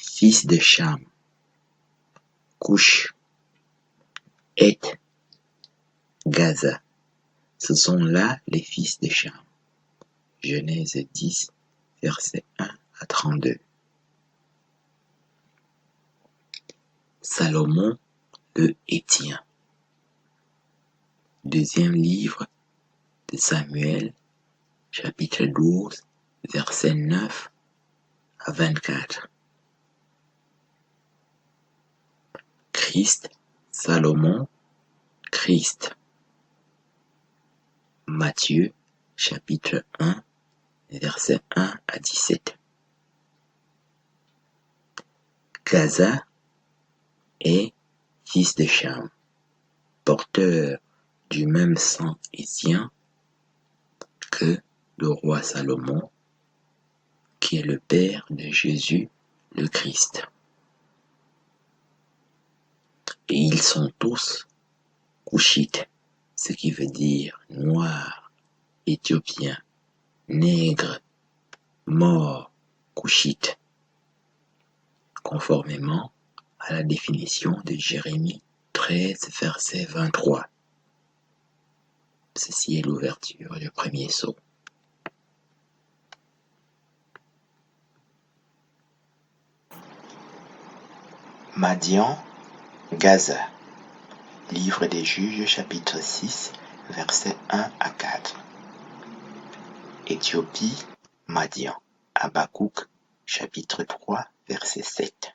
fils de Cham, Cush, Heth, Gaza. Ce sont là les fils de Cham. Genèse 10, versets 1 à 32. Salomon le Héthien. Deuxième livre de Samuel, chapitre 12, versets 9 à 24. Christ, Salomon, Christ. Matthieu, chapitre 1, versets 1 à 17. Gaza est fils de Cham, porteur du même sang héthien que le roi Salomon, qui est le père de Jésus le Christ. Et ils sont tous Cushites, ce qui veut dire noirs, éthiopiens, nègres, morts, Cushites, conformément à la définition de Jérémie 13, verset 23. Ceci est l'ouverture du premier sceau. Madian, Gaza. Livre des Juges, chapitre 6, versets 1 à 4. Éthiopie, Madian. Habakkuk, chapitre 3, verset 7.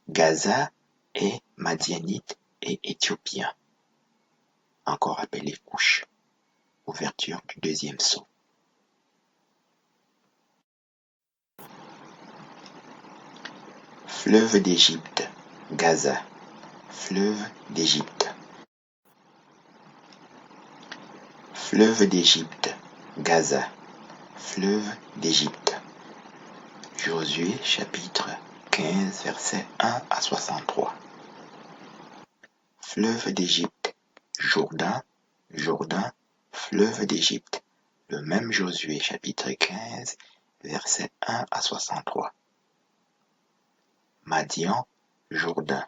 Gaza est madianite et éthiopien, encore appelé Cush. Ouverture du deuxième sceau. Fleuve d'Égypte, Gaza. Fleuve d'Égypte. Fleuve d'Égypte, Gaza. Fleuve d'Égypte. Josué chapitre 15 versets 1 à 63. Fleuve d'Égypte, Jourdain, Jourdain, fleuve d'Égypte. Le même Josué chapitre 15 versets 1 à 63. Madian, Jourdain.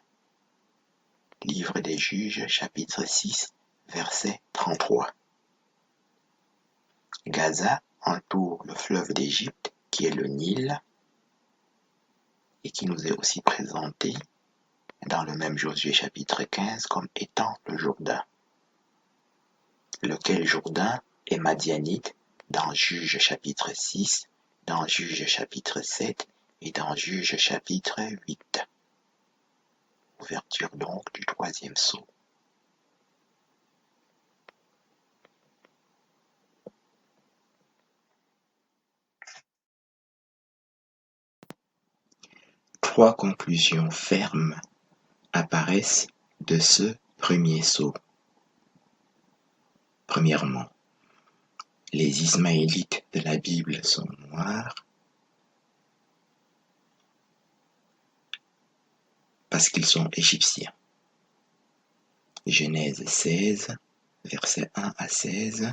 Livre des Juges chapitre 6 verset 33. Gaza entoure le fleuve d'Égypte qui est le Nil et qui nous est aussi présenté dans le même Josué chapitre 15 comme étant le Jourdain, lequel Jourdain est madianite dans Juges chapitre 6, dans Juges chapitre 7 et dans Juges chapitre 8. Ouverture donc du troisième sceau. Trois conclusions fermes apparaissent de ce premier sceau. Premièrement, les Ismaélites de la Bible sont noirs parce qu'ils sont égyptiens. Genèse 16, versets 1 à 16.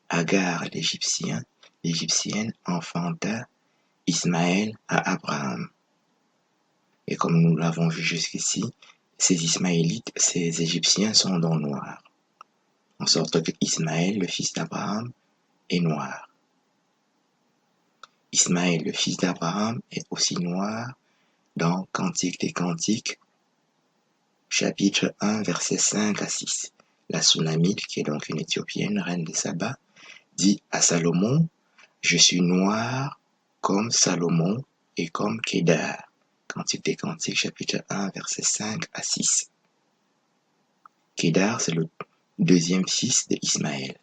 Agar, l'Égyptienne, enfanta Ismaël à Abraham. Et comme nous l'avons vu jusqu'ici, ces Ismaélites, ces Égyptiens sont donc noirs. En sorte que Ismaël, le fils d'Abraham, est noir. Ismaël, le fils d'Abraham, est aussi noir dans Cantique des Cantiques, chapitre 1, versets 5 à 6. La Sunamite, qui est donc une Éthiopienne, reine de Saba, dit à Salomon, « Je suis noir comme Salomon et comme Kédar. » Cantique des Cantiques, chapitre 1, versets 5 à 6. Kédar, c'est le deuxième fils d'Ismaël,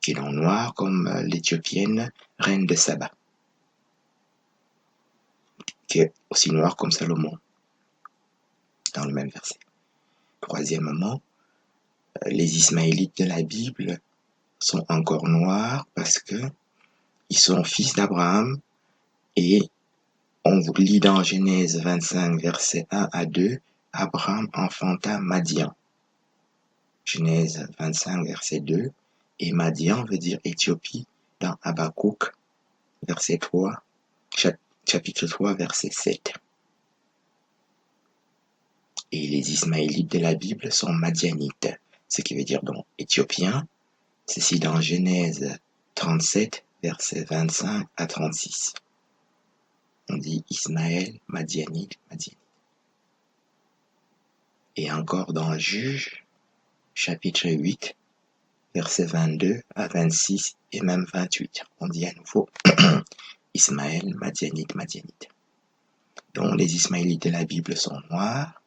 qui est donc noir comme l'Éthiopienne, reine de Saba, qui est aussi noir comme Salomon, dans le même verset. Troisièmement, les Ismaélites de la Bible sont encore noirs parce que ils sont fils d'Abraham et on vous lit dans Genèse 25, versets 1 à 2, Abraham enfanta Madian. Genèse 25, verset 2, et Madian veut dire Éthiopie dans Habakkuk, verset 3, chapitre 3, verset 7. Et les Ismaélites de la Bible sont Madianites, ce qui veut dire donc Éthiopiens. Ceci dans Genèse 37, versets 25 à 36. On dit Ismaël, Madianite, Madianite. Et encore dans Juges, chapitre 8, versets 22 à 26 et même 28. On dit à nouveau Ismaël, Madianite, Madianite. Donc les Ismaélites de la Bible sont noirs,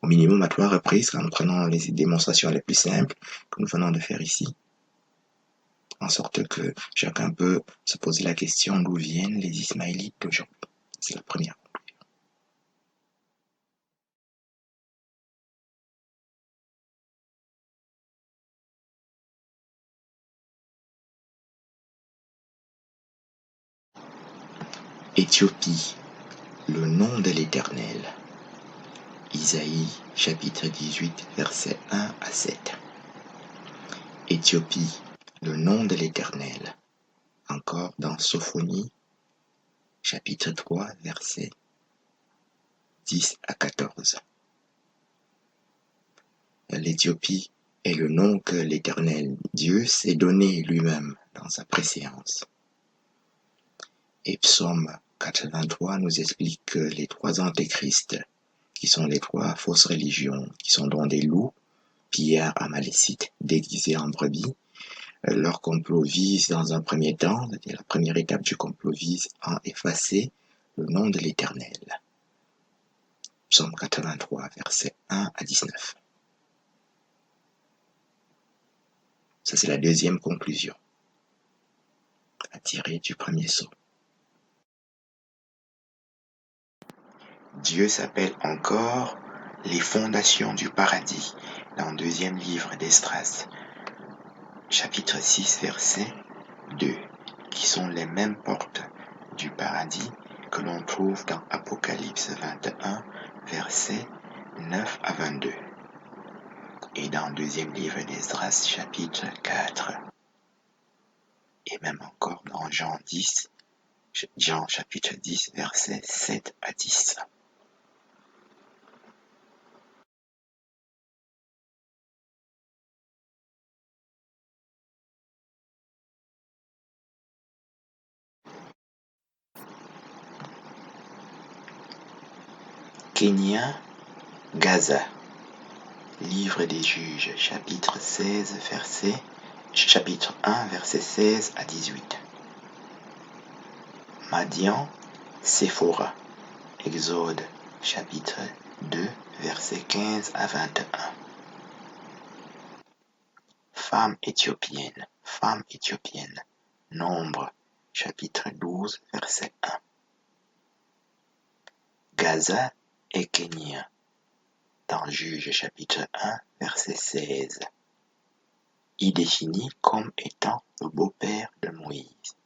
au minimum à 3 reprises, en prenant les démonstrations les plus simples que nous venons de faire ici, en sorte que chacun peut se poser la question d'où viennent les Ismaélites d'aujourd'hui. C'est la première. Éthiopie, le nom de l'Éternel. Isaïe chapitre 18, versets 1 à 7. Éthiopie, le nom de l'Éternel. Encore dans Sophonie chapitre 3, versets 10 à 14. L'Éthiopie est le nom que l'Éternel Dieu s'est donné lui-même dans sa préséance. Et Psaume 83 nous explique que les 3 antéchrists, qui sont les 3 fausses religions, qui sont donc des loups, pillards, amalécites, déguisés en brebis, leur complot vise dans un premier temps, c'est-à-dire la première étape du complot vise à effacer le nom de l'Éternel. Psaume 83, versets 1 à 19. Ça, c'est la deuxième conclusion à tirer du premier saut. Dieu s'appelle encore les fondations du paradis dans le deuxième livre d'Esdras, chapitre 6, verset 2, qui sont les mêmes portes du paradis que l'on trouve dans Apocalypse 21, versets 9 à 22, et dans le deuxième livre d'Esdras, chapitre 4, et même encore dans Jean chapitre 10, versets 7 à 10. Kenya, Gaza. Livre des Juges, chapitre 1, verset 16 à 18. Madian, Séphora. Exode, chapitre 2, verset 15 à 21. Femme éthiopienne. Nombre, chapitre 12, verset 1. Gaza et Kenya. Dans Juges, chapitre 1, verset 16. Y défini comme étant le beau-père de Moïse.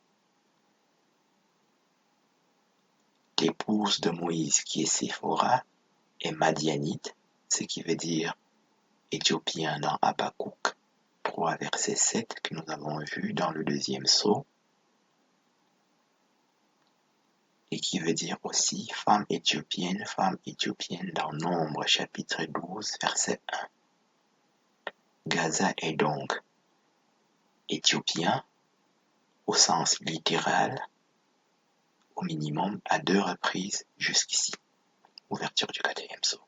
L'épouse de Moïse, qui est Séphora, est Madianite, ce qui veut dire éthiopien dans Habakkuk 3, verset 7, que nous avons vu dans le deuxième sceau, et qui veut dire aussi femme éthiopienne dans Nombre, chapitre 12, verset 1. Gaza est donc éthiopien au sens littéral, au minimum à 2 reprises jusqu'ici. Ouverture du 4e sceau.